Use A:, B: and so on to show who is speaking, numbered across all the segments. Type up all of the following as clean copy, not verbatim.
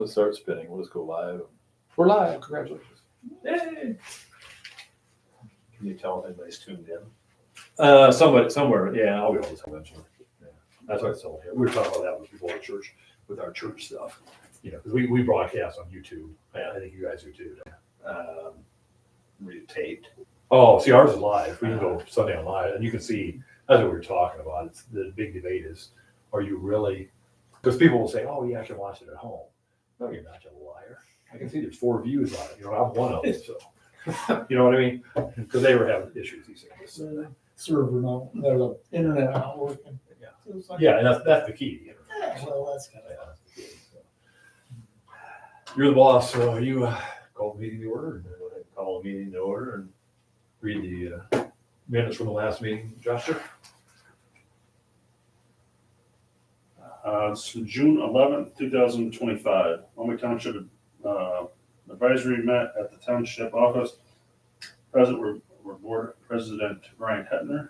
A: Let's start spinning. We'll just go live.
B: We're live. Congratulations.
A: Yay!
C: Can you tell if anybody's tuned in?
B: Somewhere. Yeah, I'll be able to tell eventually. Yeah. That's what I told you. We were talking about that with people at church, with our church stuff. You know, because we broadcast on YouTube. I think you guys do too.
C: Read taped.
B: Oh, see, ours is live. We can go Sunday on live, and you can see. That's what we were talking about. It's the big debate is: are you really? Because people will say, "Oh, yeah, I can watch it at home." No, you're not, you liar. I can see there's 4 views on it. You know, I'm one of them. So, you know what I mean? Because they were having issues. He said,
D: So server not, the internet not working.
B: Yeah.
D: So it's like,
B: "Yeah, and that's the key." You know?
D: yeah, well, that's kind
B: Yeah,
D: of.
B: that's the key, so. You're the boss, so you call the meeting to order and
C: Call a meeting to order and
B: read the minutes from the last meeting, Joshua.
E: It's June 11th, 2025. Maumee Township Advisory met at the Township office. Present were Board President Brian Hetner,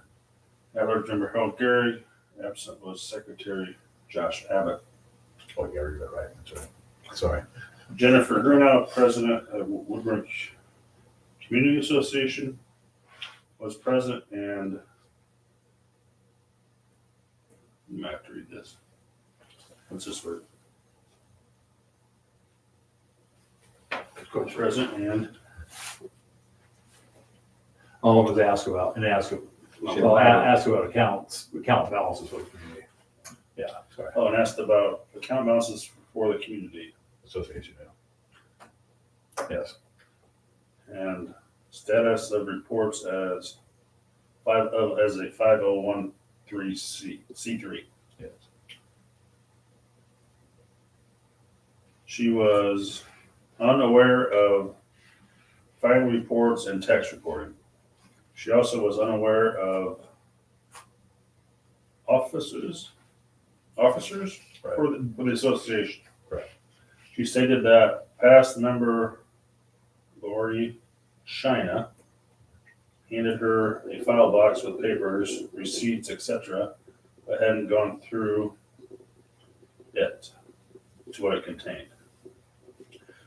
E: at-large member Harold Gehrig, absent was Secretary Josh Abbott.
B: Oh, yeah, you're right. That's right. Sorry.
E: Jennifer Grunow, President of Woodburn Community Association, was present, and you might have to read this. What's this word? Present and
B: All of us ask about ask about account balances for the community. Yeah, sorry.
E: and asked about account balances for the community
B: Association, yeah. Yes.
E: and status of reports as a 5013C3.
B: Yes.
E: She was unaware of filing reports and tax reporting. She also was unaware of officers
B: Right.
E: for the association.
B: Correct.
E: She stated that past member Lori Shina handed her a file box with papers, receipts, etc., but hadn't gone through it to what it contained.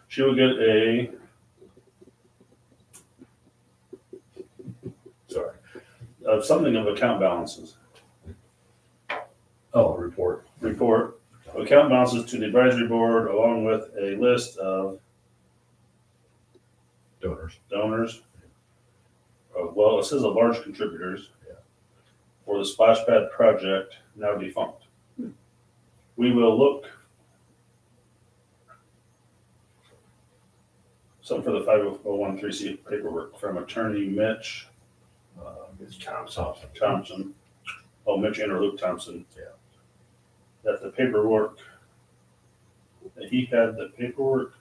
E: She will get something of account balances
B: Oh, report.
E: report of account balances to the advisory board, along with a list of
B: Donors.
E: well, it says of large contributors
B: Yeah.
E: for the splash pad project, now defunct. We will look something for the 5013C paperwork from attorney Mitch
B: It's Thompson.
E: Thompson. Oh, Mitch and or Luke Thompson.
B: Yeah.
E: That the paperwork, that he had the paperwork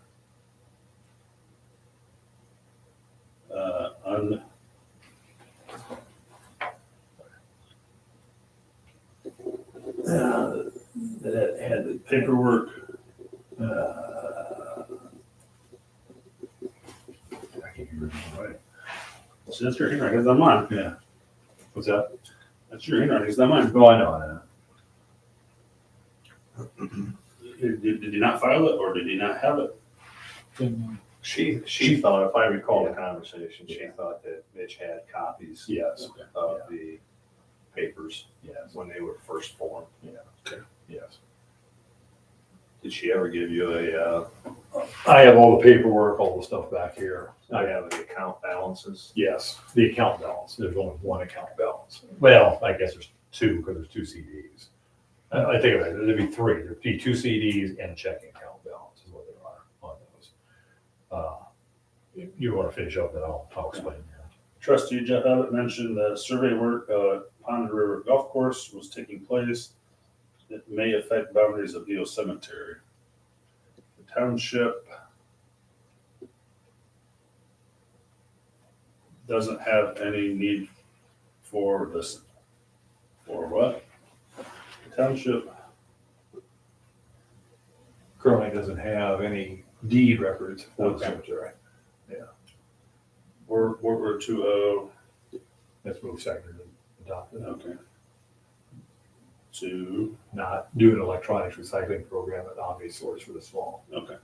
E: that had the paperwork
B: I can't remember right.
E: so that's your handwriting, it's not mine.
B: Yeah. What's that?
E: That's your handwriting, it's not mine.
B: Oh, I know.
E: Did you not file it, or did you not have it?
C: She thought, if I recall
B: Yeah.
C: the conversation, she thought that Mitch had copies
B: Yes.
C: of the papers
B: Yes.
C: when they were first formed.
B: Yes.
C: Did she ever give you
B: I have all the paperwork, all the stuff back here.
C: I have the account balances?
B: Yes, the account balance. There's only one account balance. Well, I guess there's 2 because there's 2 CDs. I think of it, there'd be 3. There'd be 2 CDs and a checking account balance is what there are on those. If you want to finish up, then I'll explain.
E: Trustee Jeff Abbott mentioned that survey work Pond River Golf Course was taking place. It may affect boundaries of Deal Cemetery. The township doesn't have any need for this. For what? The township,
B: Currently doesn't have any deed records for the
E: Okay.
B: cemetery.
E: World War II,
B: That's moved second and adopted.
E: okay. To,
B: Not do an electronics recycling program at Omni Source for the small.
E: okay.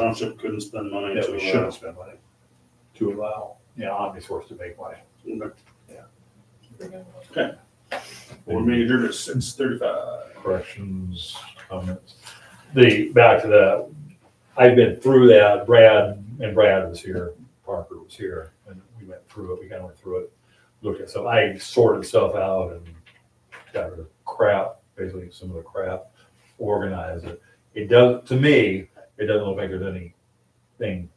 E: Township couldn't spend money
B: that
E: to
B: we
E: allow.
B: shouldn't spend money to allow, Omnisource to make money.
E: Board meeting adjourned at 6:35.
B: Corrections, comments. Back to that, I've been through that, Brad was here, Parker was here, and we went through it, we kind of went through it, looked at stuff, I sorted stuff out and got rid of crap, basically some of the crap, organized it. It does, to me, it doesn't look like there's anything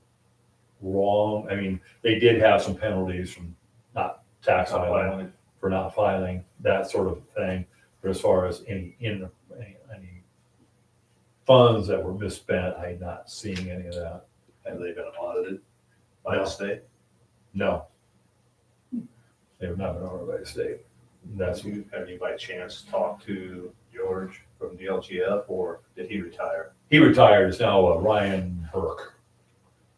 B: wrong. I mean, they did have some penalties from not tax filing, for not filing, that sort of thing. But as far as any funds that were misspent, I'm not seeing any of that.
C: Have they been audited by the state?
B: No. They have not been ordered by the state.
C: Have you by chance talked to George from DLGF, or did he retire?
B: He retired, it's now Ryan Herc.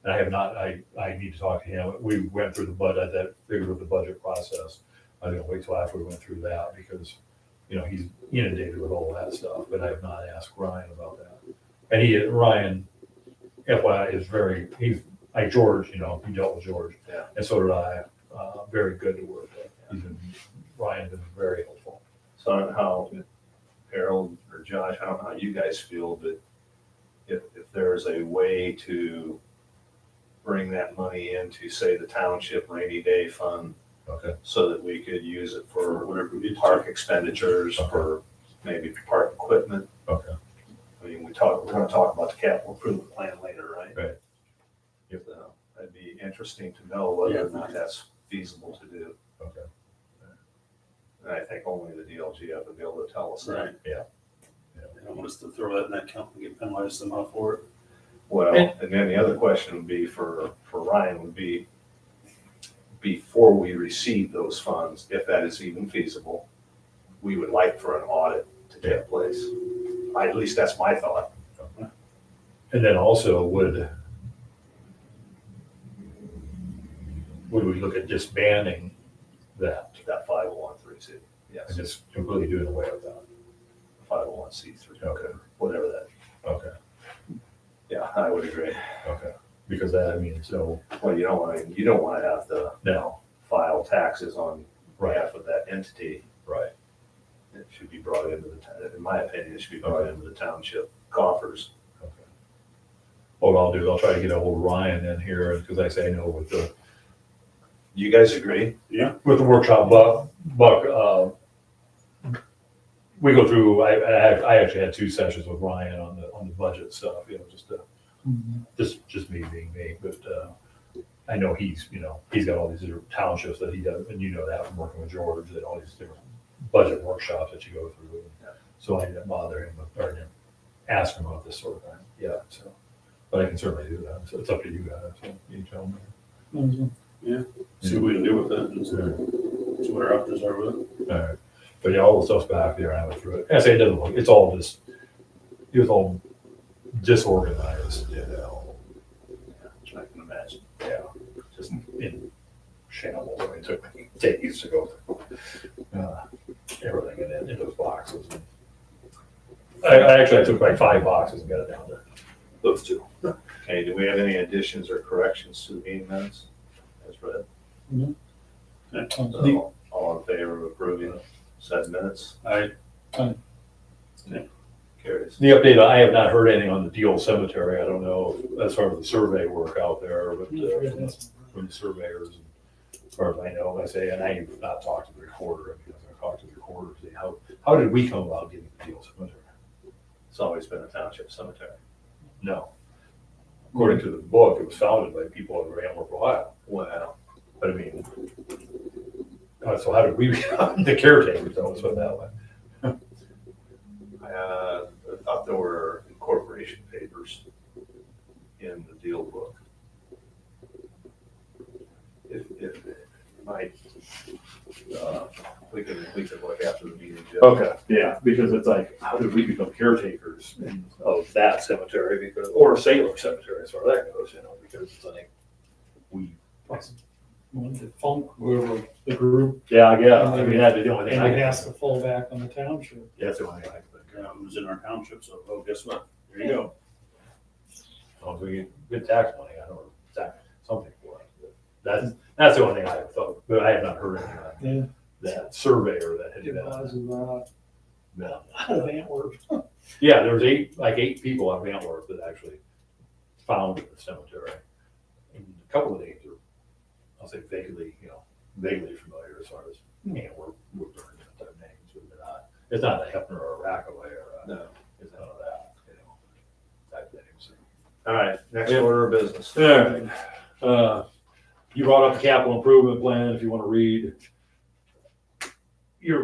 B: And I have not, I need to talk to him. We went through the budget, that figured with the budget process. I was gonna wait till after we went through that because, he's inundated with all that stuff, but I have not asked Ryan about that. And Ryan, FYI, is like George, he dealt with George.
C: Yeah.
B: And so did I, very good to work with. Ryan's been very helpful.
C: So I don't know how Harold or Josh, I don't know how you guys feel, but if there's a way to bring that money into, say, the township rainy day fund,
B: Okay.
C: so that we could use it for
E: Whatever we need.
C: park expenditures,
B: Okay.
C: for maybe park equipment.
B: Okay.
C: I mean, we're gonna talk about the capital improvement plan later, right?
B: Right.
C: Yep. So that'd be interesting to know whether or not that's feasible to do.
B: Okay.
C: And I think only the DLGF would be able to tell us that.
E: Right.
B: Yeah.
E: They don't want us to throw that in that account and get penalized somehow for it.
C: Well, and then the other question would be for Ryan would be, before we receive those funds, if that is even feasible, we would like for an audit to take place. At least that's my thought.
B: And then also would we look at disbanding that
C: That 501(c)(3), yes,
B: and just completely doing away with that?
C: 501(c)(3),
B: Okay.
C: whatever that.
B: Okay.
C: Yeah, I would agree.
B: Okay. Because that, so,
C: Well, you don't want to have to
B: no,
C: file taxes on
B: right,
C: behalf of that entity.
B: right.
C: It should be brought into in my opinion, it should be brought into the township coffers.
B: Okay. What I'll do is I'll try to get a hold of Ryan in here, because I say no with the
C: You guys agree?
B: with the workshop, Buck, we go through, I actually had 2 sessions with Ryan on the budget stuff, just me being me, but, I know he's got all these different townships that he does, and that from working with George, that all these different budget workshops that you go through.
C: Yeah.
B: So I didn't bother him, or didn't ask him about this sort of thing, so, but I can certainly do that, so it's up to you guys, so you tell me.
E: See what we can do with it and see what our options are with it.
B: All right, but yeah, all the stuff's back there, and I went through it. I say it doesn't look, it was all disorganized,
C: I can imagine.
B: yeah, just in shambles. I mean, it took me days to go through everything in those boxes. I took like 5 boxes and got it down to those 2.
C: Okay, do we have any additions or corrections to the meeting minutes as read? So, all in favor of approving said minutes? Carries.
B: The update, I have not heard anything on the Deal Cemetery. I don't know as far as the survey work out there, but from the surveyors, as far as I know, and I have not talked to the recorder. I mean, I'm gonna talk to the recorder to see how did we come about getting the Deal Cemetery?
C: It's always been a township cemetery.
B: No. According to the book, it was founded by people in Ramworth, Ohio.
C: Well,
B: But I mean, so how did we become the caretakers? Let's put it that way.
C: I thought there were incorporation papers in the deal book. If might, we can look after the meeting. Jeff.
B: Okay, yeah, because it's like, how did we become caretakers of that cemetery? Or Sailor Cemetery, as far as that goes, because it's like,
D: The funk, whoever the group,
B: yeah, I mean, that's the only thing.
D: and it has to fall back on the township.
B: That's the only thing I can think
E: Who's in our township, so, guess what? There you go.
B: of. ones, we get tax money, I don't know, tax, something for it. That's the only thing I have thought, but I have not heard anything.
D: Yeah.
B: That surveyor that had done
D: Deposit that
B: that.
D: out of Antwerp.
B: Yeah, there was eight people out of Antwerp that actually found the cemetery. And a couple of names are, I'll say vaguely familiar as far as Antwerp, Woodburn, type names, but they're not, it's not a Hefner or a Rackaway or a,
C: No.
B: it's none of that, type names.
C: All right, next order of business.
B: All right, you brought up the capital improvement plan, if you wanna read.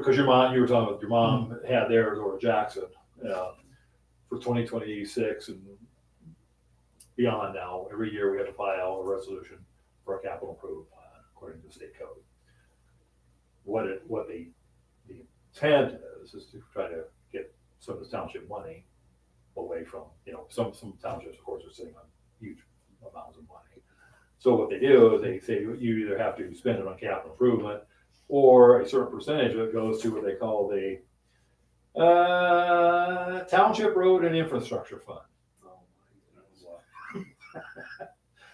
B: Cause your mom, you were talking about your mom had theirs or Jackson, for 2026 and beyond now. Every year we have to file a resolution for a capital improvement plan according to the state code. What the intent is to try to get some of the township money away from, some townships, of course, are sitting on huge amounts of money. So what they do is they say you either have to spend it on capital improvement, or a certain percentage of it goes to what they call the Township Road and Infrastructure Fund.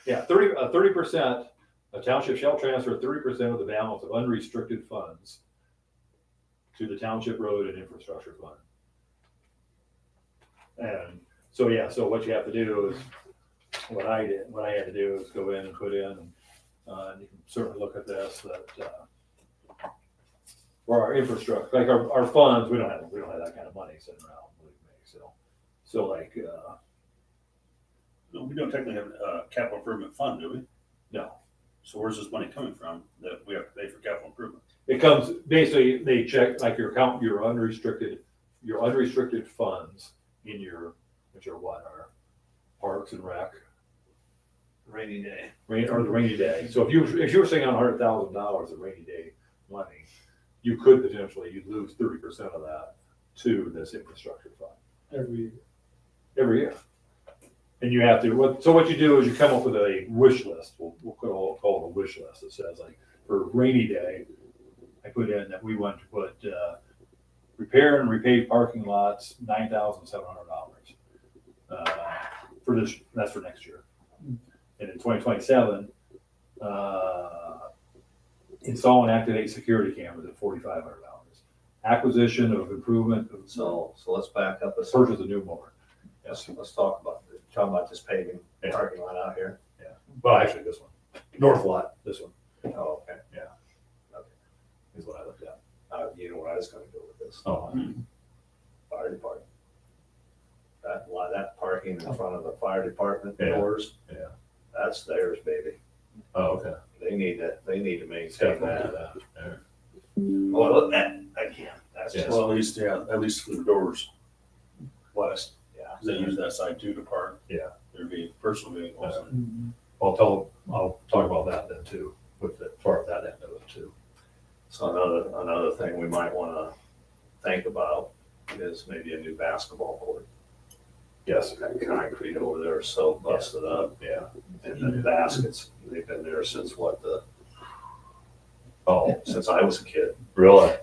B: Yeah, 30%, a township shall transfer 30% of the balance of unrestricted funds to the Township Road and Infrastructure Fund. And so, what you have to do is, what I had to do is go in and put in, and you can certainly look at this, that, for our infrastructure, like our funds, we don't have that kind of money sitting around, believe me, so like,
E: No, we don't technically have a capital improvement fund, do we?
B: no.
E: So where's this money coming from that we have to pay for capital improvement?
B: It comes, basically, they check, like your account, your unrestricted funds in which are what, our parks and rec,
C: Rainy day.
B: or the rainy day. So if you were sitting on $100,000 of rainy day money, you could potentially, lose 30% of that to this infrastructure fund
D: Every
B: every year. And you have to, so what you do is you come up with a wish list. We'll call it a wish list. It says, like, for rainy day, I put in that we want to put repair and repave parking lots, $9,700 for this. That's for next year. And in 2027, install and activate security cameras at $4,500. Acquisition of improvement of
C: So let's back up a second.
B: purchase a new mower.
C: Let's talk about this paving parking lot out here.
B: Yeah. Well, actually, this one, north lot. This one
C: Oh, okay.
B: is what I looked at.
C: You know where I was gonna go with this.
B: Oh,
C: Fire department. That parking in front of the fire department
B: Yeah.
C: doors.
B: Yeah.
C: That's theirs, baby.
B: oh, okay.
C: They need to maintain
B: Step
C: that.
B: that.
C: Well, again, that's
B: Yeah.
C: just
E: Well, at least for the doors,
C: west, yeah.
E: because they use that side too to park.
B: Yeah.
E: There'd be personal vehicles.
B: I'll talk about that then too, with the part of that end of it too.
C: So another thing we might wanna think about is maybe a new basketball court.
B: Yes.
C: That concrete over there is so busted up,
B: Yeah.
C: and the baskets, they've been there since
B: Oh,
C: since I was a kid.
B: really?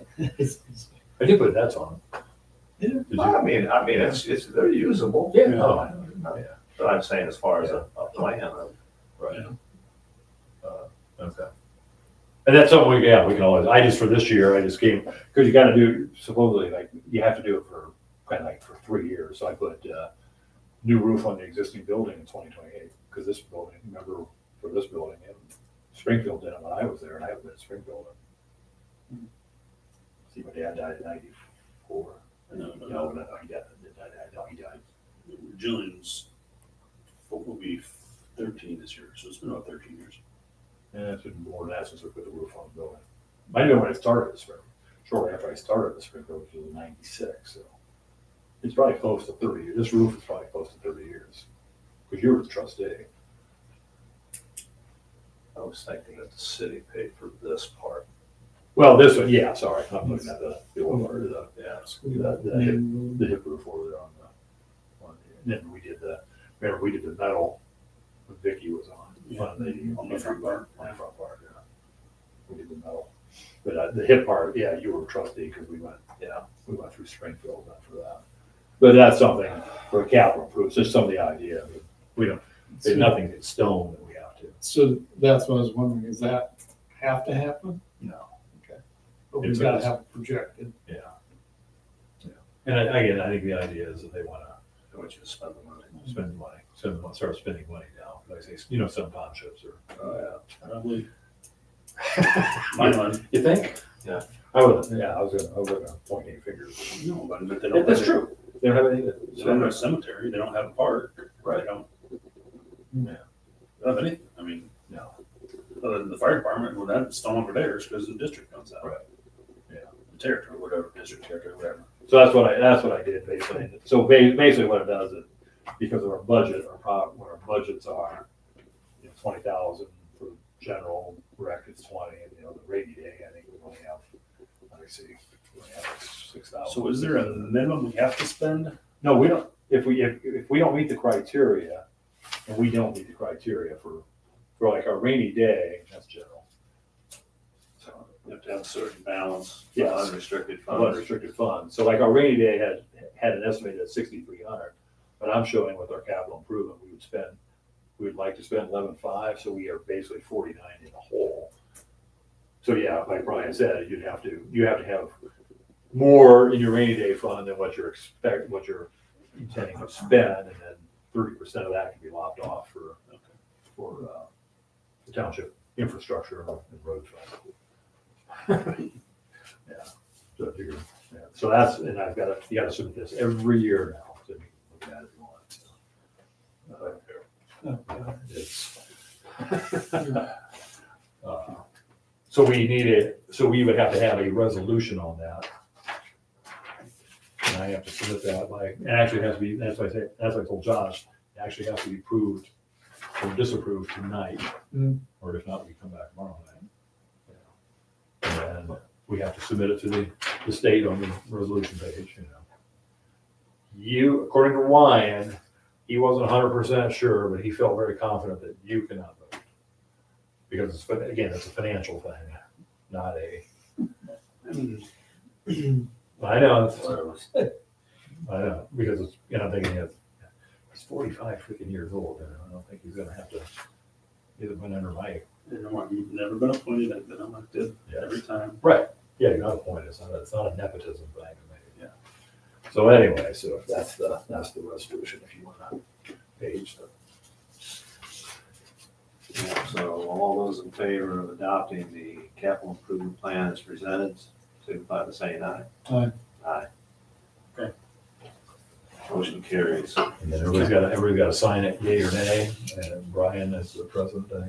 B: I did put nets on them. Did you?
C: I mean, they're usable.
B: Yeah.
C: No,
B: Yeah.
C: But I'm saying as far as a plan of,
B: Right. Okay. And that's something we can always, for this year, I just came, because you gotta do, supposedly, like, you have to do it for, kind of like for 3 years. So I put, new roof on the existing building in 2028, because this building, remember, for this building, and Springfield did it when I was there, and I haven't been in Springfield. See, my dad died in 94.
E: No,
B: He died.
E: Julian's will be 13 this year, so it's been about 13 years.
B: Yeah, it's been more than that since we put the roof on the building. Might have been when I started the spring, shortly after I started the Springfield, which was in 96, so. It's probably close to 30 years. This roof is probably close to 30 years. Because you were the trustee.
C: I was thinking that the city paid for this part.
B: Well, this one, yeah, sorry, I'm looking at the old part of the hip roof over there on then we did the metal when Vicky was on
E: On the front part.
B: On the front part, yeah. We did the metal. But the hip part, yeah, you were a trustee because we went through Springfield for that. But that's something for a capital improvement, just some of the idea. We don't, There's nothing in stone that we have to.
D: So that's what I was wondering, does that have to happen?
B: No.
D: But we've gotta have it projected.
B: Yeah. Yeah. And again, I think the idea is that they wanna
C: I want you to spend the money.
B: spend money, start spending money now. Like I say, some townships are.
C: Oh,
E: Probably. Mine one.
B: You think?
C: Yeah.
B: I was gonna point any fingers.
E: No, but they don't.
B: That's true. They don't have anything
E: They don't have a
B: that.
E: cemetery, they don't have a park.
B: Right.
E: They don't.
B: Yeah.
E: They don't have anything, I mean,
B: No.
E: other than the fire department, well, that's stone over there, because the district comes out.
B: Right. Yeah.
E: The territory, whatever, district territory, whatever.
B: So that's what I did basically. So basically what it does is, because of our budget, what our budgets are, 20,000 for general, rec is 20, and the rainy day, I think we only have, let me see, we only have like 6,000.
E: So is there a minimum we have to spend?
B: No, we don't, if we don't meet the criteria, and we don't meet the criteria for like our rainy day, that's general. So,
E: You have to have a certain balance.
B: yes,
C: Unrestricted
B: of
C: funds.
B: unrestricted funds. So like our rainy day had an estimated at 6,300, but I'm showing with our capital improvement, we would like to spend 11,500, so we are basically 49 in the hole. So yeah, like Brian said, you have to have more in your rainy day fund than what you're intending to spend, and then 30% of that can be lopped off for the township infrastructure and road fund. Yeah, so I figured, yeah. So that's, and you gotta submit this every year now, so you can look at it if you want. It's, so we would have to have a resolution on that. And I have to submit that it actually has to be, that's why I told Josh, it actually has to be approved or disapproved tonight, or if not, we come back tomorrow night. And then we have to submit it to the state on the resolution page, according to Ryan, he wasn't 100% sure, but he felt very confident that you cannot vote. Because it's a financial thing, not I know, I know, because I'm thinking he's 45 freaking years old, and I don't think he's gonna have to, he's been under my.
E: You know what, you've never been appointed, I've been elected every time.
B: Right, yeah, you're not appointed, it's not a nepotism thing, yeah. So anyway, so that's the resolution, if you want to page.
C: Yeah, so all those in favor of adopting the capital improvement plan as presented, signify by saying aye.
D: Aye.
C: Aye.
E: Okay.
C: Motion carries.
B: And then everybody's got to sign it, yea or nay, and Brian is the president, I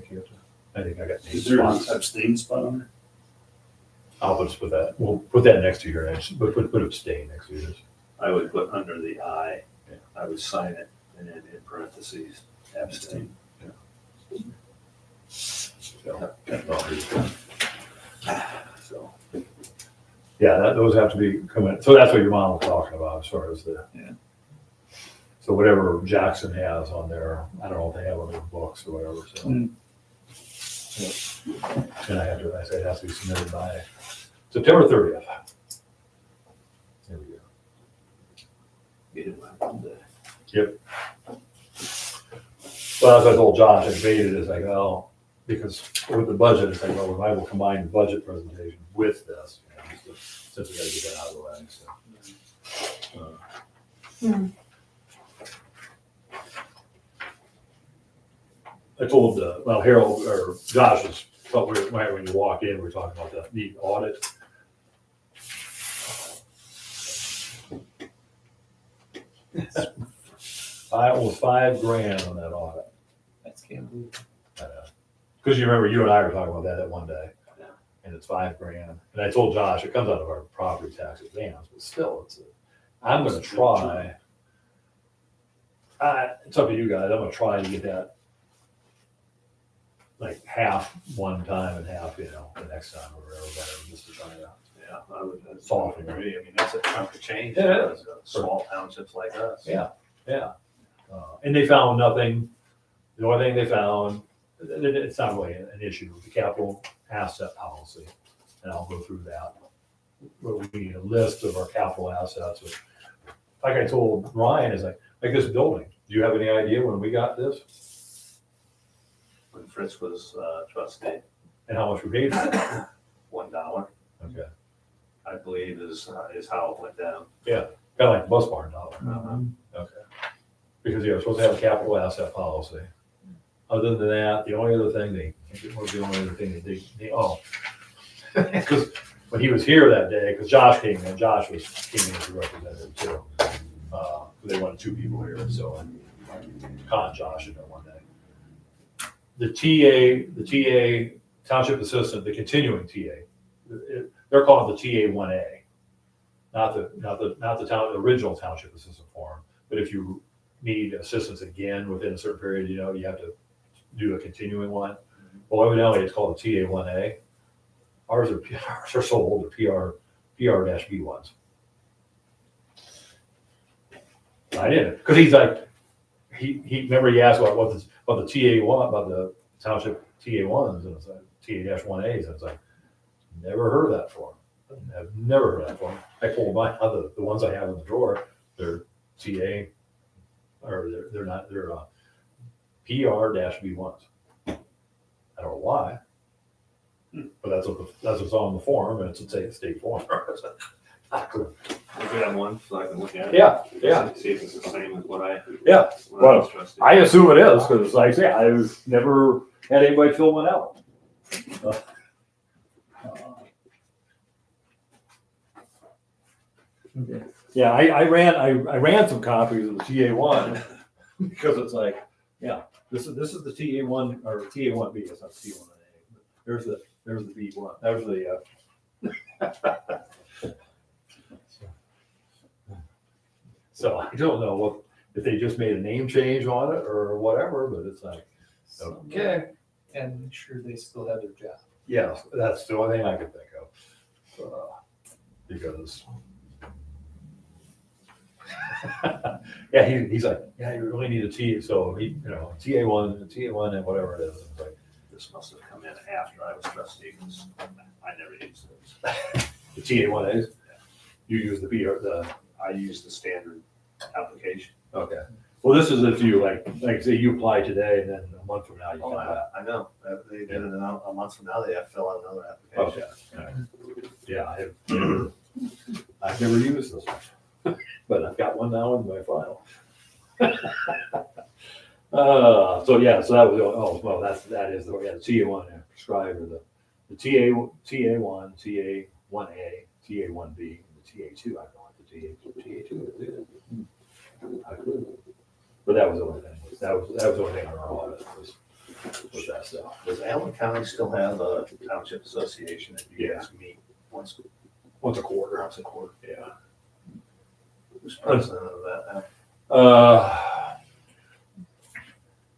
B: think I got.
E: Is there an abstain spot on there?
B: I'll just put that, we'll put that next to your name, but put abstain next to yours.
C: I would put under the aye,
B: Yeah.
C: I would sign it, and then in parentheses, abstain.
B: So, so, yeah, those have to be coming, so that's what your mom was talking about as far as
C: Yeah.
B: So whatever Jackson has on there, I don't know if they have on their books or whatever, so. And I say it has to be submitted by September 30th. There we go.
C: Get it by Monday.
B: Yep. Well, as I told Josh, I debated it, it's like, well, because with the budget, it's like, well, we might as well combine the budget presentation with this, since we gotta get that out of the way, so. I told, Harold, or Josh when you walked in, we were talking about the audit. Almost $5,000 on that audit.
D: That's can't believe.
B: Because you remember, you and I were talking about that one day, and it's $5,000. And I told Josh, it comes out of our property tax advance, but still, I'm gonna try. It's up to you guys, I'm gonna try to get that like half one time and half, the next time or whatever, just to try to.
C: Yeah, I would
B: Soften.
C: agree. I mean, that's a chunk of change.
B: Yeah, it is.
C: Small townships like us.
B: Yeah. And they found nothing, the only thing they found, it's not really an issue, the capital asset policy, and I'll go through that. But we need a list of our capital assets, which, like I told Ryan, is like this building, do you have any idea when we got this?
C: when Fritz was trustee.
B: And how much we paid for it?
C: $1,
B: Okay,
C: I believe, is how it went down.
B: kind of like the bus barn dollar. Okay. Because you're supposed to have a capital asset policy. Other than that, the only other thing because when he was here that day, because Josh came in, Josh came in as a representative too. They wanted 2 people here, so I conned Josh in there one day. The TA township assistant, the continuing TA, they're calling it the TA 1A, not the original township assistant form. But if you need assistance again within a certain period, you have to do a continuing one. Well, evidently it's called the TA 1A. Ours are so old, they're PR-B ones. I didn't, because he's like, he remember he asked about the TA one, about the township TA ones, and it's like TA-1As, and it's like, never heard of that form. I've never heard of that form. I pulled mine out, the ones I have in the drawer, they're TA, or they're not, they're PR-B ones. I don't know why, but that's what's on the form, and it's a state form.
C: We could have one so I can look at it.
B: Yeah.
C: See if it's the same as what I.
B: Yeah.
C: when I was trustee.
B: I assume it is, because like I say, I've never had anybody fill one out. Yeah, I ran some copies of the TA one because it's like, this is the TA one or TA 1B. It's not TA 1A. There's the B one. There's the. So I don't know if they just made a name change on it or whatever, but it's like, okay.
D: And make sure they still have their job.
B: Yeah, that's the only thing I can think of. Because, he's like, you really need a T, so TA1 and whatever it is. It's like,
C: This must have come in after I was trustee, because I never used those.
B: the TA1As, you use the
C: I used the standard application.
B: okay. Well, this is if you, like say you apply today and then a month from now you
C: Oh,
B: come back.
C: I know. They did it a month from now, they have to fill out another
B: Okay.
C: application.
B: Yeah, I've never used this one, but I've got one now in my file. So that was, that is the TA1 prescribed, or the TA1, TA1A, TA1B, and the TA2. I don't know what the TA2 is. I could. But that was the only thing. That was the only thing on our audit was that stuff.
C: Does Allen County still have a township association that you guys meet once
B: a quarter.
C: once a quarter?
B: Yeah.
C: Who's president of that now?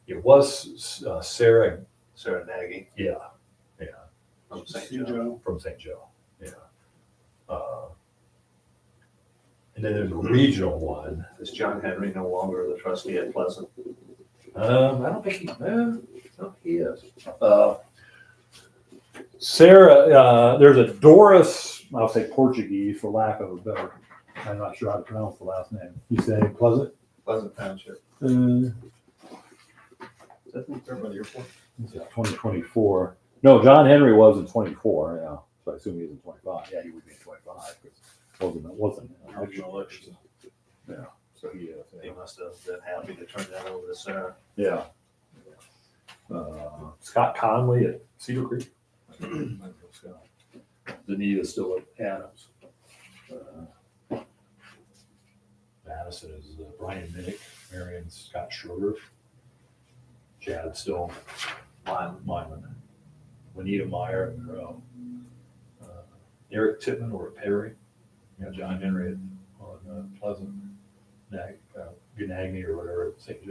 B: It was Sarah.
C: Sarah Nagy
B: Yeah.
C: from St. Joe.
B: From St. Joe. Yeah. And then there's a regional one.
C: Is John Henry no longer the trustee at Pleasant?
B: I don't think he is. Sarah, there's a Doris, I'll say Portuguese for lack of a better, I'm not sure how to pronounce the last name. You say Pleasant?
C: Pleasant Township.
B: Is
C: that the term of the airport?
B: 2024. No, John Henry was in 24, yeah. So I assume he's in 25. Yeah, he would be in 25 because wasn't
C: Original election.
B: Yeah, so he is.
C: They must have been happy to turn that over to Sarah.
B: Yeah. Scott Conley at Cedar Creek. Danita's still at Adams. Madison is Brian Minnick, Marion Scott Schroeder. Chad's still Lyman. Juanita Meyer, Eric Tippman or Perry. John Henry on Pleasant, Ganagny or whatever at St.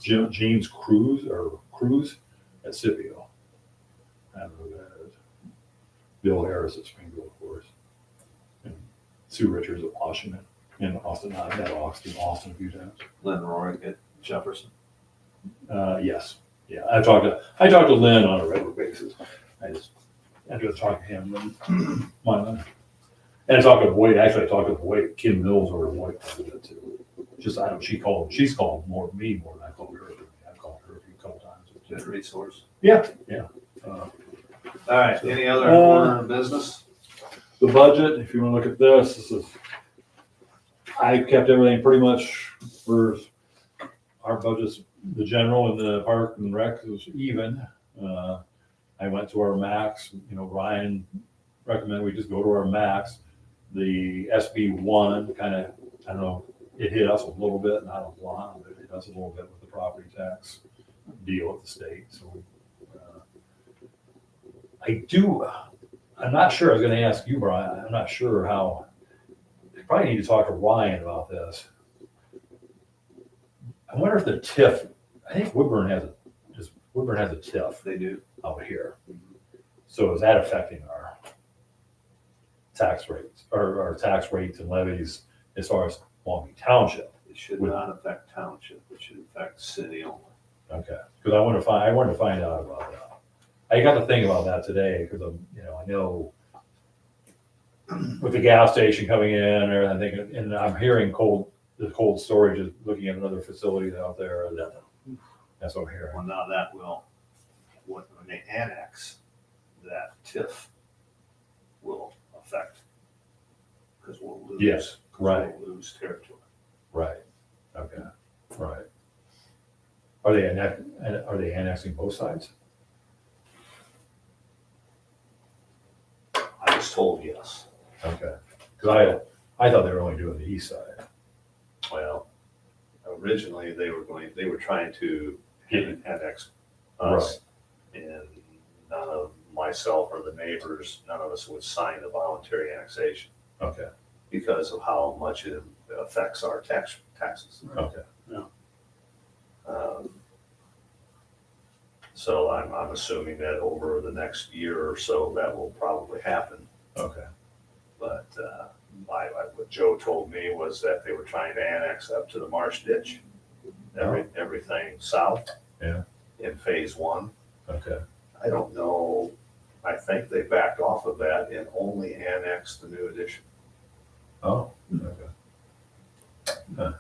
B: Joe. James Cruz at Scipio. I don't know who that is. Bill Harris at Springfield, of course. And Sue Richards at Washington. And Austin, I've met Austin a few times.
C: Lynn Rorick at Jefferson.
B: Yes. Yeah. I talk to Lynn on a regular basis. I just talk to him and I talked to Boyd. Actually, I talked to Boyd, Kim Mills or Boyd a bit too. Just she's called more me more than I called her. I've called her a couple times.
C: Good resource.
B: Yeah.
C: All right, any other
B: Uh,
C: order of business?
B: The budget, if you wanna look at this is, I kept everything pretty much for our budgets, the general and the park and rec was even. I went to our max, Ryan recommended we just go to our max. The SB one kinda, I don't know, it hit us a little bit, not a lot, but it hit us a little bit with the property tax deal with the state, so. I'm not sure, I was gonna ask you, Brian, I'm not sure how, you probably need to talk to Ryan about this. I wonder if the TIF, I think Woodburn has a TIF
C: They do.
B: out here. So is that affecting our tax rates, or our tax rates and levies as far as Maumee Township?
C: It should not affect township, it should affect city only.
B: Okay, because I wanted to find out about that. I got to think about that today, because I know with the gas station coming in, or I think, and I'm hearing the cold storage is looking at another facility out there. That's what I'm hearing.
C: Well, now that when they annex, that TIF will affect, because we'll lose.
B: Yes, right.
C: We'll lose territory.
B: Right, okay, right. Are they annexing both sides?
C: I was told yes.
B: Okay, because I thought they were only doing the east side.
C: Well, originally they were trying to annex us, and none of myself or the neighbors, none of us would sign the voluntary annexation
B: Okay,
C: because of how much it affects our taxes.
B: okay,
C: So I'm assuming that over the next year or so, that will probably happen.
B: okay,
C: But what Joe told me was that they were trying to annex up to the marsh ditch, everything south.
B: Yeah.
C: In phase one.
B: okay.
C: I don't know, I think they backed off of that and only annexed the new addition.
B: Oh, okay. Huh.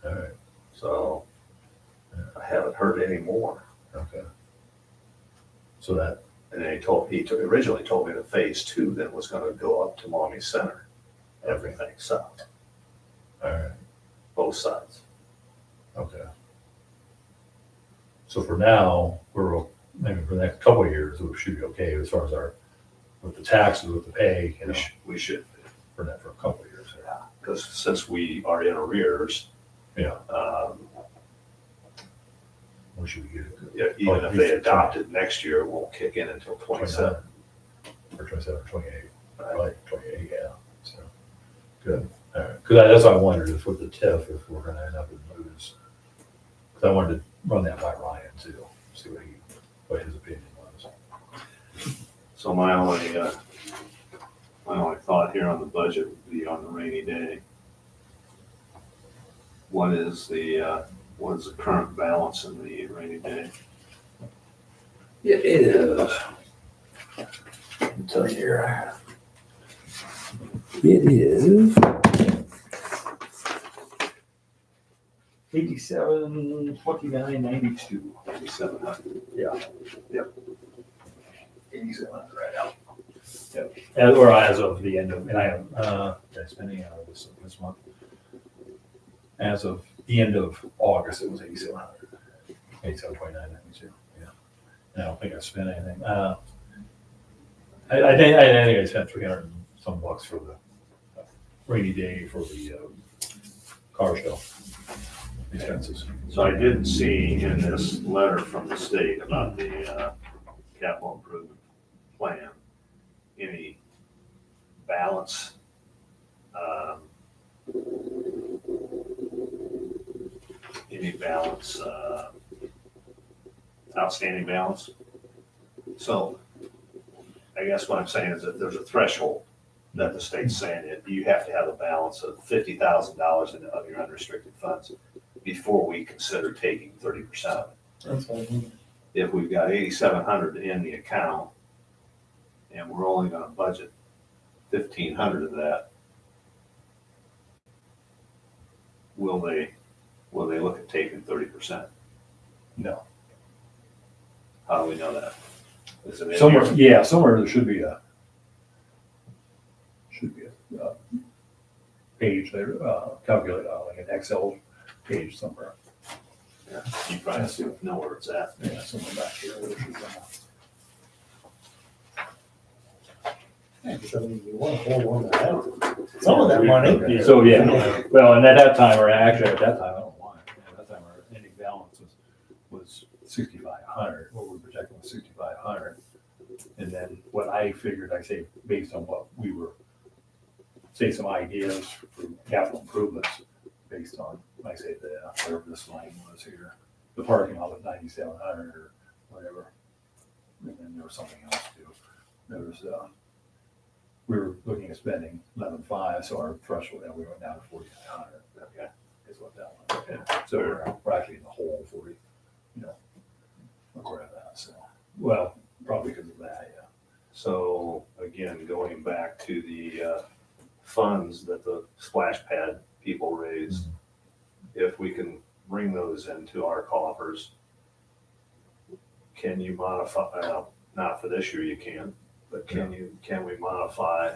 B: All right,
C: So I haven't heard any more.
B: okay. So that,
C: And then he originally told me that phase two then was gonna go up to Maumee Center, everything south,
B: all right,
C: both sides.
B: okay. So for now, maybe for the next couple of years, we should be okay as far as with the taxes, with the pay,
C: We should,
B: for that for a couple of years.
C: because since we are in arrears,
B: Yeah, we should be good.
C: yeah, even if they adopt it next year, it won't kick in until 27.
B: Or 27, 28,
C: Right.
B: right, 28, yeah, so, good, all right, because that's what I wondered, if with the TIF, if we're gonna end up in lose. Because I wanted to run that by Ryan too, see what his opinion was.
C: So my only thought here on the budget would be on the rainy day. What is the current balance in the rainy day?
B: It is. I'll tell you here. It is 8729.92.
C: 8,700.
B: Yeah.
C: Yep.
B: 8700 right now. Yep. Or as of the end of, and I am spending out of this month. As of the end of August, it was 8,700. 8729.92. Yeah. And I don't think I spent anything. I think I spent 300 and some bucks for the rainy day for the car show expenses.
C: So I did see in this letter from the state about the capital improvement plan, any balance, outstanding balance. So I guess what I'm saying is that there's a threshold that the state's saying that you have to have a balance of $50,000 of your unrestricted funds before we consider taking 30% of it.
D: That's what I mean.
C: If we've got 8,700 in the account and we're only gonna budget 1,500 of that, will they look at taking 30%?
B: No.
C: How do we know that? Is it in
B: Somewhere,
C: here?
B: yeah, somewhere there should be a page there, calculate, like an Excel page somewhere.
C: You probably know where it's at.
B: Yeah, somewhere back here. Where it should be.
D: Yeah, 'cause I mean, you want to hold on to that. Some of that money.
E: Yeah.
B: So, yeah, well, and at that time, or actually at that time, I don't know why, at that time, our ending balance was 6,500, what we were projecting was 6,500. And then what I figured, I say, based on what we were, say, some ideas for capital improvements, based on, like I say, whatever this line was here, the parking lot was 9,700 or whatever. And then there was something else too. There was, we were looking at spending 11,500, so our threshold, we went down to 4,900. Okay, is what that was. Okay. So we're actually in the hole for, according to that. So, well, probably because of that, yeah.
C: So again, going back to the funds that the splash pad people raised, if we can bring those into our coffers, can you modify, not for this year you can, but can we modify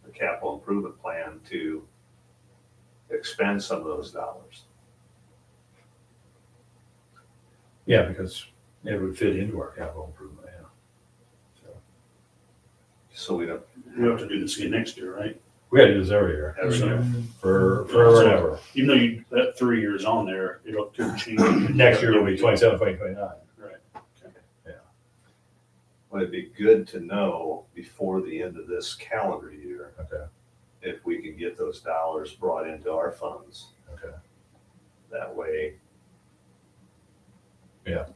C: the capital improvement plan to expend some of those dollars?
B: Yeah, because it would fit into our capital improvement, yeah.
C: So we don't,
E: We have to do this again next year, right?
B: We had to do this every year,
C: every year.
B: forever and ever.
E: Even though that 3 years on there, it'll could change.
B: Next year will be 27, 2029.
E: Right.
C: Well, it'd be good to know before the end of this calendar year,
B: Okay,
C: if we can get those dollars brought into our funds.
B: okay.
C: That way.
B: Yeah.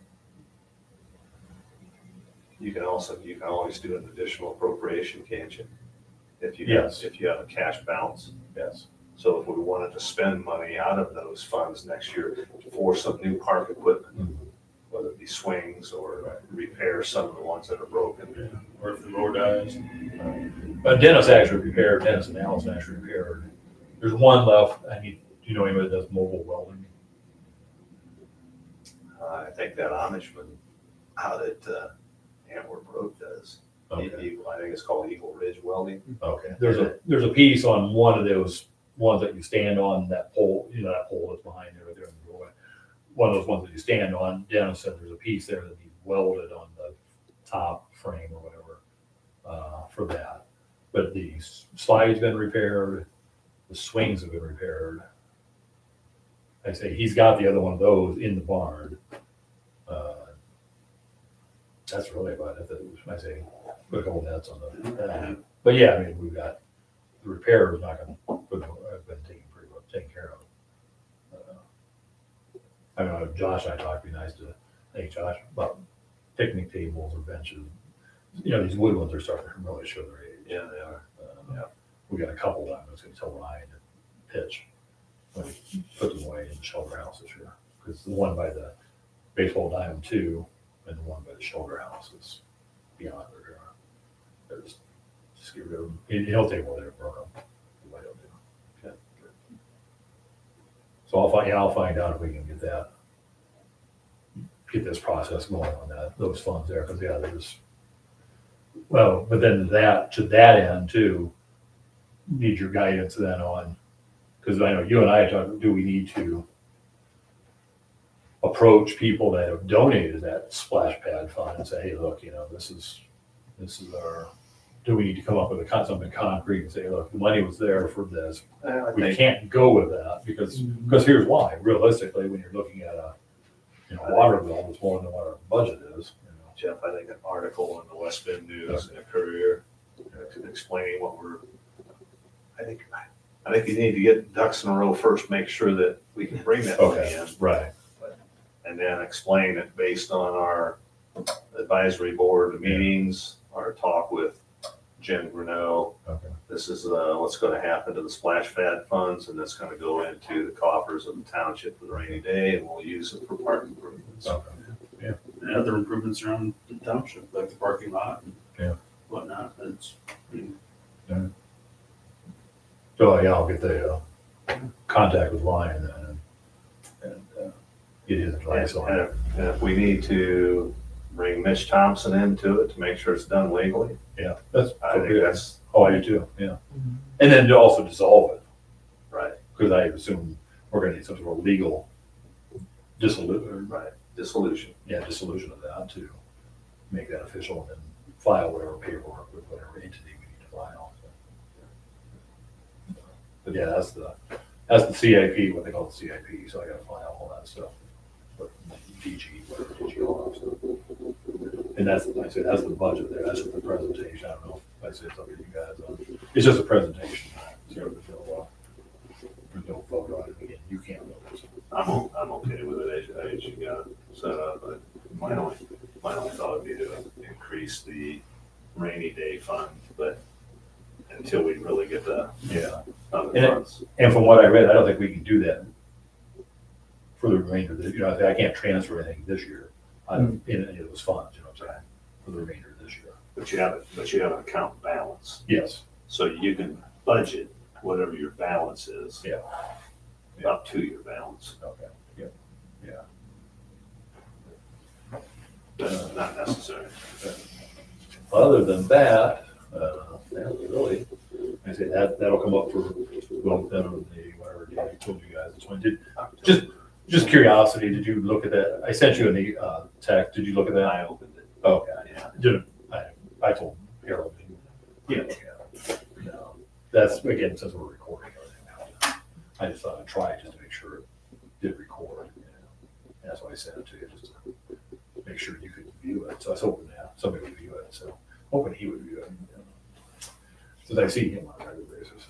C: You can always do an additional appropriation, can't you? If you
B: Yes.
C: if you have a cash balance.
B: Yes.
C: So if we wanted to spend money out of those funds next year for some new park equipment, whether it be swings or repair some of the ones that are broken.
E: Yeah. Or if the road dies.
B: But Dennis and Alice actually repaired. There's one left. Do you know anybody that does mobile welding?
C: I think that Amishman out at Antwerp Road does.
B: Okay.
C: I think it's called Eagle Ridge Welding.
B: Okay. There's a piece on one of those ones that you stand on, that pole, that pole that's behind there, right there in the doorway. One of those ones that you stand on, Dennis said there's a piece there that needs welded on the top frame or whatever, for that. But the slide's been repaired, the swings have been repaired. I say he's got the other one of those in the barn. That's really about it. I say put a couple nets on the. But yeah, I mean, we've got the repair is not going to have been taken care of. I know Josh and I talked. It'd be nice to thank Josh about picnic tables or benches. These wood ones are starting to really show their age.
C: Yeah, they are.
B: We got a couple of them. I was going to tell Ryan to pitch when he put them away in the shelter house this year, because the one by the baseball diamond 2 and the one by the shelter house is beyond repair. They're just get rid of them. He'll take one there and broke them. Okay. So I'll find out if we can get this process going on those funds there, because but then to that end too, need your guidance then on, because I know you and I talked, do we need to approach people that have donated that splash pad fund and say, hey, look, this is our, do we need to come up with something concrete and say, look, the money was there for this. We can't go with that because here's why. Realistically, when you're looking at a water bill, it's more than what our budget is.
C: Jeff, I think an article in the West Bend News and a Courier explaining what I think you need to get ducks in a row first, make sure that we can bring that money in.
B: Right.
C: And then explain it based on our advisory board meetings, our talk with Jen Greneau.
B: Okay.
C: This is what's going to happen to the splash pad funds, and that's going to go into the coffers of the township for the rainy day, and we'll use it for park improvements.
B: Okay. Yeah.
E: And other improvements around the township, like the parking lot and whatnot.
B: So yeah, I'll get the contact with Ryan then and get his advice on it.
C: And if we need to bring Mitch Thompson into it to make sure it's done legally.
B: Yeah, that's,
C: I think that's
B: oh, I do too, yeah. And then to also dissolve it,
C: right,
B: because I assume we're gonna need some sort of legal dissolution,
C: right, dissolution.
B: yeah, dissolution of that to make that official and then file whatever paperwork with whatever entity we need to file. But yeah, that's the CIP, what they call the CIP, so I gotta file all that stuff. But DG, whatever DG all that stuff. And that's, like I said, that's the budget there, that's the presentation, I don't know, if I say it's up to you guys, it's just a presentation. So there's no vote on it, again, you can't vote.
C: I'm okay with it as you got it set up, but my only thought would be to increase the rainy day fund, but until we really get the
B: Yeah.
C: other
B: And
C: funds.
B: And from what I read, I don't think we can do that for the remainder of the, I can't transfer anything this year in any of those funds, you know what I'm saying, for the remainder of this year.
C: But you have an account balance,
B: Yes,
C: so you can budget whatever your balance is.
B: Yeah.
C: Up to your balance.
B: okay, yeah.
C: That's not necessary.
B: Other than that, really, I say that'll come up for, well, then on the, whatever day I told you guys, this one did, just curiosity, did you look at that? I sent you a text, did you look at that?
C: I opened it.
B: Okay,
C: Yeah.
B: I told Harold, he didn't look at it. No, that's, again, since we're recording everything now, I just thought I'd try it just to make sure it did record. You know. And that's why I sent it to you, just to make sure you could view it. So I was hoping that somebody would view it, so hoping he would view it. You know. Since I see him on a regular basis.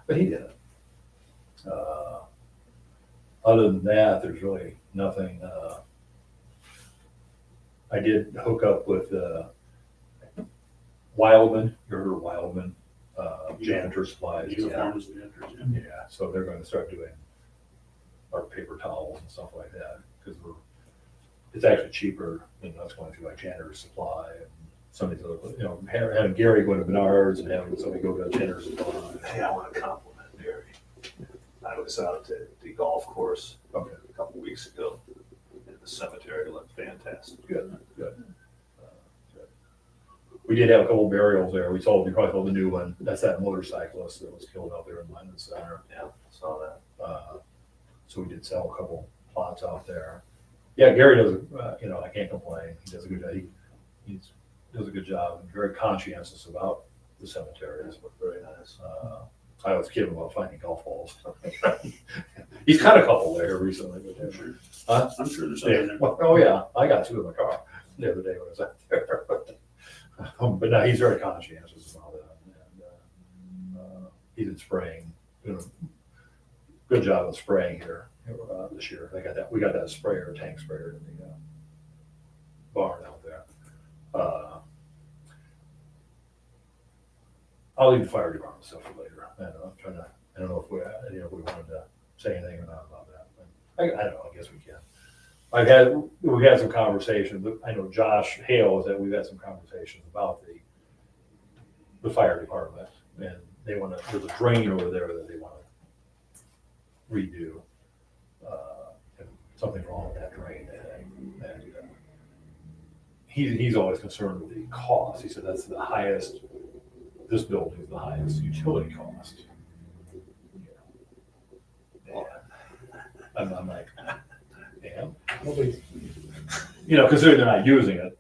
B: But he didn't. Other than that, there's really nothing. I did hook up with Wildman, you heard of Wildman, janitor supplies.
E: Uniforms, janitors, yeah.
B: Yeah, so they're gonna start doing our paper towels and stuff like that, because it's actually cheaper than us going through like janitor supply and some of these other, you know, having Gary go to Menards and having somebody go to janitor supply.
C: Hey, I want to compliment Barry. I was out at the golf course
B: Okay,
C: a couple weeks ago, and the cemetery looked fantastic.
B: good. We did have a couple burials there. We probably sold the new one. That's that motorcyclist that was killed out there in London Center.
C: Yeah, saw that.
B: So we did sell a couple plots out there. Yeah, Gary does, I can't complain. He does a good job. He does a good job and very conscientious about the cemeteries.
C: Very nice.
B: I was kidding about finding golf balls. He's cut a couple there recently. But
E: I'm sure.
B: Huh?
E: I'm sure there's something
B: Yeah.
E: there.
B: Well, oh yeah, I got two in my car the other day when I was out there. But no, he's very conscientious about that. And, he's been spraying, doing a good job of spraying here this year. We got that sprayer, tank sprayer in the barn out there. I'll leave the fire department stuff for later. I don't know if we wanted to say anything or not about that. But I don't know, I guess we can. We've had some conversations, but I know Josh Hale we've had some conversations about the fire department, and there's a drain over there that they want to redo. And something's wrong with that drain, and he's always concerned with the cost. He said that's the highest, this building is the highest utility cost. Yeah. I'm like, damn. Considering they're not using it,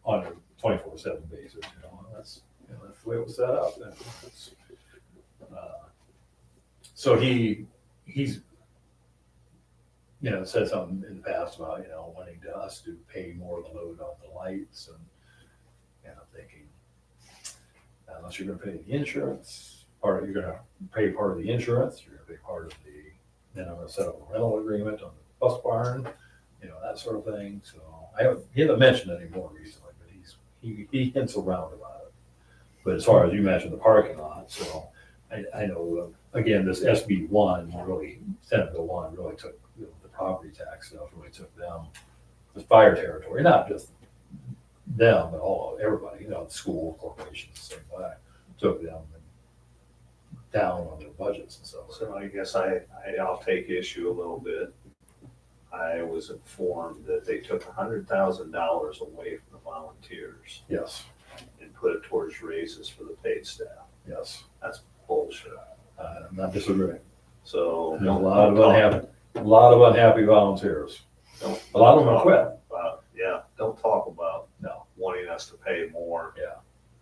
B: on a 24/7 basis, that's the way it was set up. So he's said something in the past about, wanting us to pay more of the load on the lights, and I'm thinking, unless you're gonna pay the insurance, you're gonna pay part of the insurance, you're gonna pay part of then I'm gonna set up a rental agreement on the bus barn, that sort of thing. So he hasn't mentioned it anymore recently, but he hints around about it. But as far as you mentioned the parking lot, so I know, again, this SB1 really, Senate Bill 1 really took the property tax stuff, really took them, the fire territory, not just them, but everybody, the school, corporations, same way, took them down on their budgets and stuff.
C: So I guess I'll take issue a little bit. I was informed that they took $100,000 away from the volunteers
B: Yes,
C: and put it towards raises for the paid staff.
B: yes.
C: That's bullshit.
B: I'm not disagreeing.
C: So.
B: There's a lot of unhappy volunteers. A lot of them quit.
C: Don't talk about
B: No,
C: wanting us to pay more.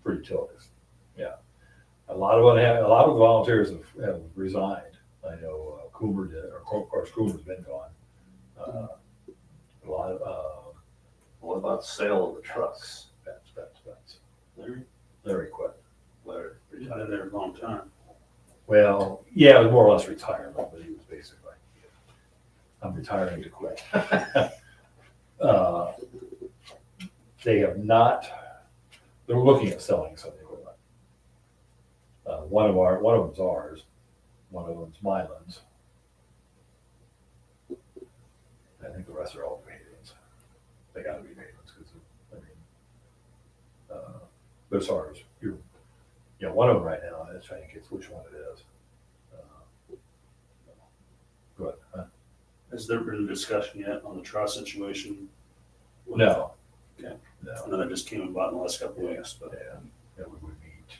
B: for utilities. Yeah. A lot of the volunteers have resigned. I know Coomer did, or of course Coomer's been gone. A lot of,
C: What about sale of the trucks?
B: Spence.
E: Larry,
B: Larry quit.
C: Larry
E: he's been there a long time.
B: Well, yeah, it was more or less retirement, but he was basically, I'm retiring to quit. They have not, they're looking at selling some of the equipment. One of them's ours, one of them's Mylan's. I think the rest are all Canadians. They gotta be Canadians, because, I mean, those ours, one of them right now, I'm trying to get which one it is. Good, huh?
E: Has there been discussion yet on the trust situation?
B: No.
E: Okay.
B: No.
E: I know that just came about in the last couple of weeks, but
B: Yeah, we would meet.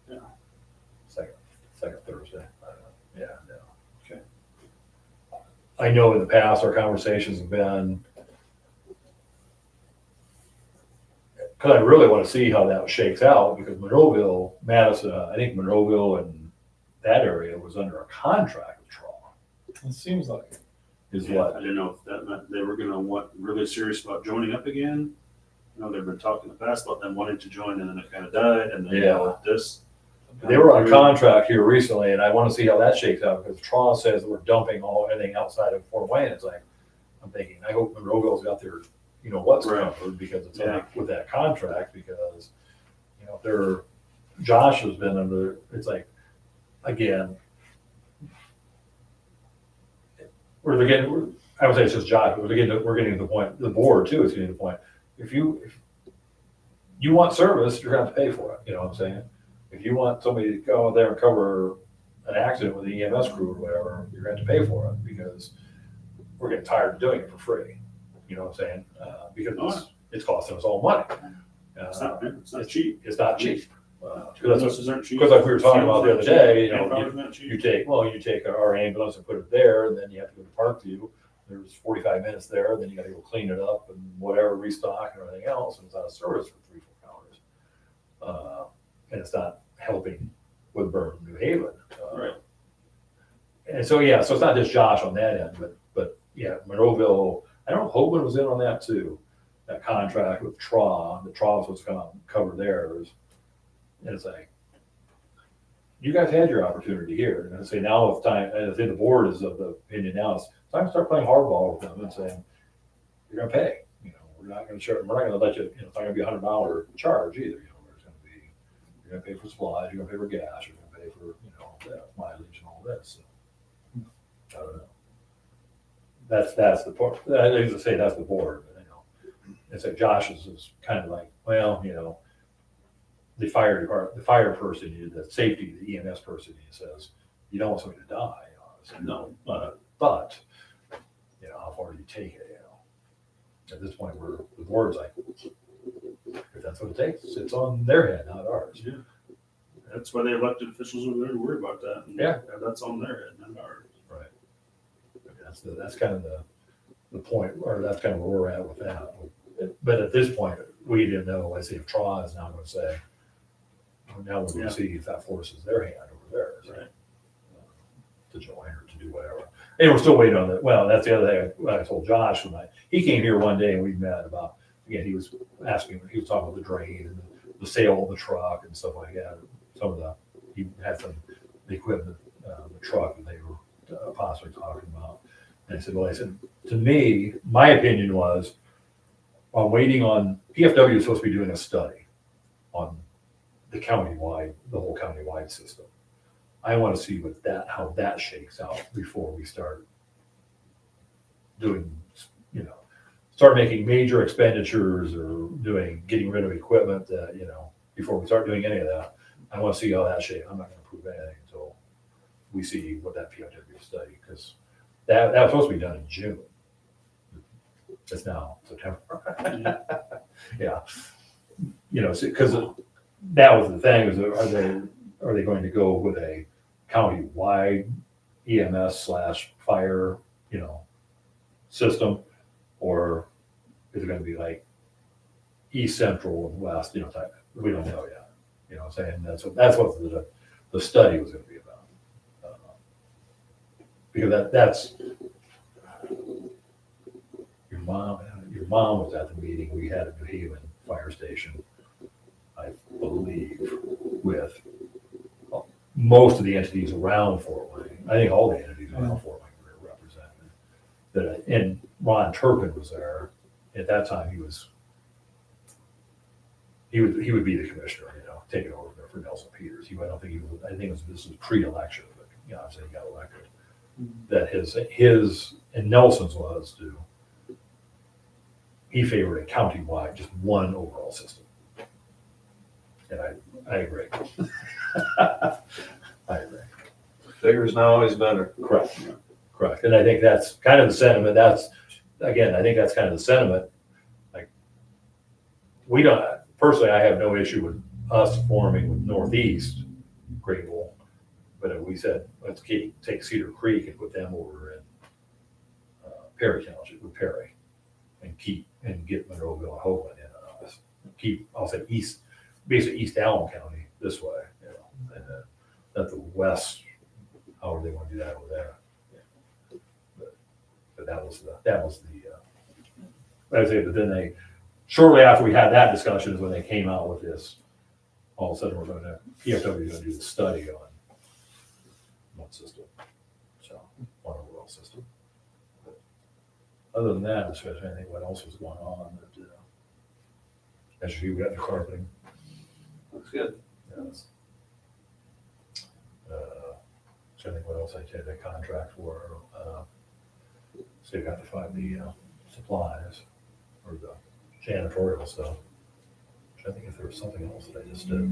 E: Yeah.
B: Second Thursday. I don't know. Yeah, no.
E: Okay.
B: I know in the past, our conversations have been, because I really want to see how that shakes out, because Monroeville, Madison, I think Monroeville and that area was under a contract with Trauma,
D: It seems like it.
B: is
E: I
B: what,
E: didn't know if that meant they were gonna really serious about joining up again. I know they've been talking in the past about them wanting to join, and then it kind of died, and then
B: Yeah.
E: this.
B: they were on a contract here recently, and I want to see how that shakes out, because Trauma says that we're dumping everything outside of Fort Wayne. It's like, I'm thinking, I hope Monroeville's got their, what's
E: Right.
B: covered, because it's
E: Yeah.
B: like with that contract, because, Josh has been under, it's like, again, I would say it's just Josh, but we're getting to the point, the board too is getting to the point. If you want service, you're gonna have to pay for it, you know what I'm saying? If you want somebody to go out there and cover an accident with the EMS crew or whatever, you're gonna have to pay for it, because we're getting tired of doing it for free, you know what I'm saying? Because it's costing us all money.
E: It's not cheap.
B: It's not cheap.
E: Ambulances aren't cheap.
B: Because like we were talking about the other day,
E: Manpower's not cheap.
B: you take our ambulance and put it there, and then you have to go to Parkview. There's 45 minutes there, then you gotta go clean it up and whatever, restock and everything else, and it's out of service for 3-4 hours. And it's not helping with Burn New Haven.
E: Right.
B: And so, so it's not just Josh on that end, but yeah, Monroeville, I don't know, Hoban was in on that too. That contract with the Traw was gonna cover theirs. And it's like, you guys had your opportunity here. And I say now it's time, and I think the board is of the opinion now, it's time to start playing hardball with them and saying, you're gonna pay. We're not gonna let you, it's not gonna be $100 charge either. There's gonna be, you're gonna pay for supplies, you're gonna pay for gas, you're gonna pay for, mileage and all this. So, I don't know. That's the part, I used to say that's the board, but it's like Josh's is kind of like, well, the fire department, the fire person, the safety, the EMS person, he says, you don't want somebody to die. I said, no, but, how far do you take it, At this point, the board's like, if that's what it takes, it's on their head, not ours.
E: Yeah. That's why the elected officials are there to worry about that. And
B: Yeah.
E: That's on their head, not ours.
B: Right. That's kind of the point, or that's kind of where we're at with that. But at this point, we didn't know, let's see if Traw is now going to say, now we're going to see if that forces their hand over theirs.
E: Right.
B: To join or to do whatever. And we're still waiting on that. Well, that's the other thing I told Josh he came here one day and we met about, again, he was talking about the drain and the sale of the truck and stuff like that. He had some equipment, the truck that they were possibly talking about. And I said, to me, my opinion was, I'm waiting on, PFW is supposed to be doing a study on the whole countywide system. I want to see how that shakes out before we start doing, start making major expenditures or getting rid of equipment that, before we start doing any of that. I want to see how that shakes. I'm not going to prove anything until we see what that PFW study, because that was supposed to be done in June. It's now September. Yeah. You know, because that was the thing, is are they going to go with a county-wide EMS/fire, you know, system? Or is it gonna be like east, central, and west, you know, type? We don't know yet. You know what I'm saying? That's what the study was gonna be about. Because that's your mom was at the meeting we had at New Haven Fire Station, I believe, with most of the entities around Fort Wayne. I think all the entities around Fort Wayne were represented. And Ron Turpin was there. At that time, he would be the commissioner, you know, taking over for Nelson Peters. I don't think he was. I think this was pre-election, but you know, I'm saying he got elected. That his and Nelson's was to. He favored a county-wide, just one overall system. And I agree. I agree.
C: Bigger is not always better.
B: Correct. Correct. And I think that's kind of the sentiment. I think that's kind of the sentiment. Like, personally, I have no issue with us forming with Northeast Greenville. But if we said, let's take Cedar Creek and put them over in Perry Township with Perry. And get Monroeville and Hoagland in on us. I'll say basically East Allen County this way, you know, and at the west, however they want to do that over there. Yeah. But that was the I'd say, but then shortly after we had that discussion is when they came out with this, all of a sudden PFW is going to do the study on one system. So one overall system. Other than that, especially, I think what else was going on, that, as you got the carpeting.
C: Looks good.
B: Yes. So I think what else I did, the contract for, so you got to find the supplies or the janitorial stuff. I think if there was something else that I just did.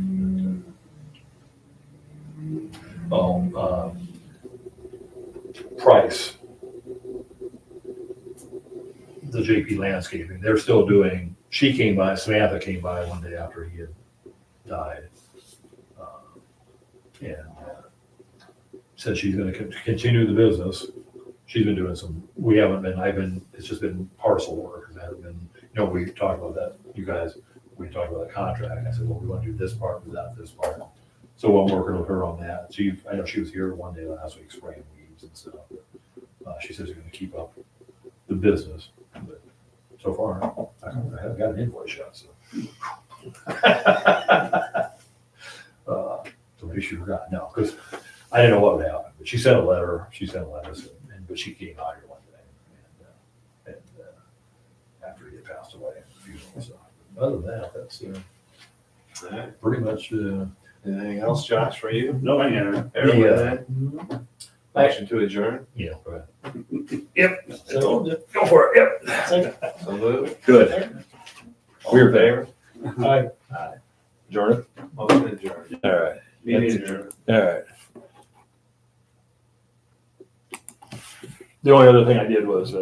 B: Price. The JP Landscaping, they're still doing, Samantha came by one day after he had died. And said she's gonna continue the business. She's been doing it's just been parcel work. It hasn't been, you know, we talked about that, you guys, we talked about the contract. I said, well, we want to do this part, this part. So I'm working with her on that. I know she was here one day last week spraying weeds and stuff. She says she's gonna keep up the business. But so far, I haven't got an invoice yet, so. So maybe she forgot. No, because I didn't know what would happen. But she sent a letter. But she came out here one day, and after he had passed away, funeral stuff. Other than that, that's
C: All right.
B: pretty much.
C: Anything else, Josh, for you?
E: No, I am.
C: Everyone? Motion to adjourn?
B: Yeah, go ahead.
E: Yep.
D: So,
B: Go for it. Yep.
D: second.
C: So moved.
B: Good.
C: All in favor?
D: Aye.
B: Jordan.
C: Motion adjourned.
B: All right.
C: Meeting adjourned.
B: All right. The only other thing I did was,